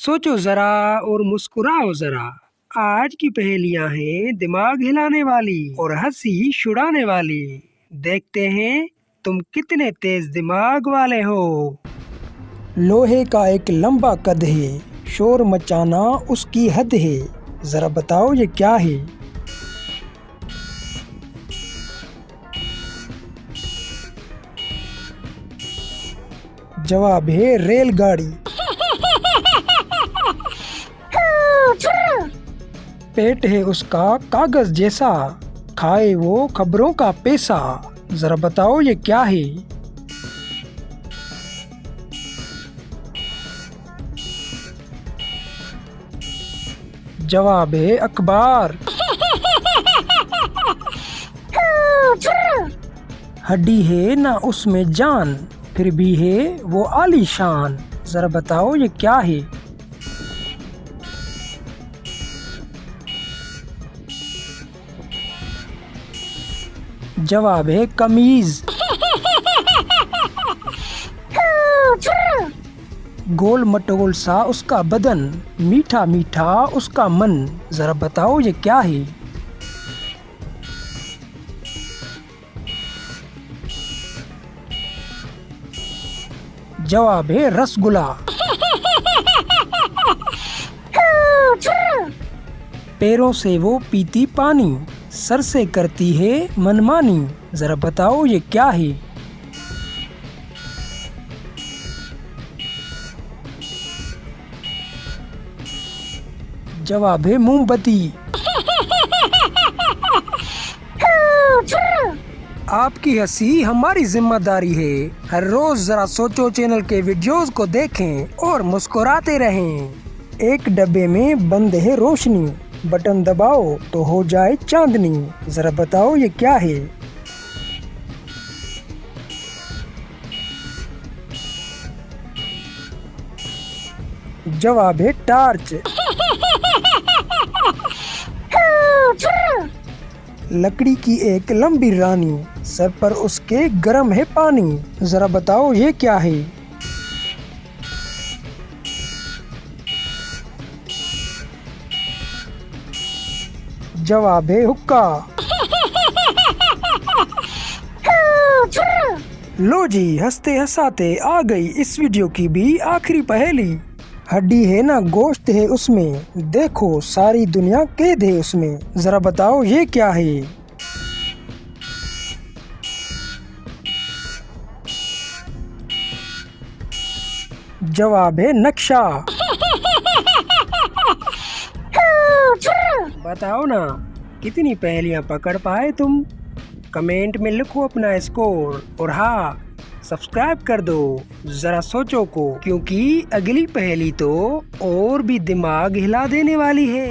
सोचो जरा और मुस्कुराओ जरा। आज की पहेलियां हैं दिमाग हिलाने वाली और हंसी छुड़ाने वाली। देखते हैं तुम कितने तेज दिमाग वाले हो। लोहे का एक लंबा कद है, शोर मचाना उसकी हद है। जरा बताओ ये क्या है? जवाब है रेलगाड़ी। पेट है उसका कागज जैसा, खाए वो खबरों का पैसा। जरा बताओ ये क्या है? जवाब है अखबार। हड्डी है ना उसमें जान, फिर भी है वो आलीशान। जरा बताओ ये क्या है? जवाब है कमीज। गोल मटोल सा उसका बदन, मीठा मीठा उसका मन। जरा बताओ ये क्या है? जवाब है रसगुल्ला। पैरों से वो पीती पानी, सर से करती है मनमानी। जरा बताओ ये क्या है? जवाब है मोमबत्ती। आपकी हंसी हमारी जिम्मेदारी है। हर रोज जरा सोचो चैनल के वीडियोस को देखें और मुस्कुराते रहें। एक डब्बे में बंद है रोशनी, बटन दबाओ तो हो जाए चांदनी। जरा बताओ ये क्या है? जवाब है टार्च। लकड़ी की एक लंबी रानी, सर पर उसके गर्म है पानी। जरा बताओ ये क्या है? जवाब है हुक्का। लो जी, हंसते हंसाते आ गई इस वीडियो की भी आखिरी पहेली। हड्डी है ना गोश्त है उसमें, देखो सारी दुनिया कैद है उसमें। जरा बताओ ये क्या है? जवाब है नक्शा। बताओ ना, कितनी पहेलियां पकड़ पाए तुम? कमेंट में लिखो अपना स्कोर और हाँ, सब्सक्राइब कर दो जरा सोचो को, क्योंकि अगली पहेली तो और भी दिमाग हिला देने वाली है।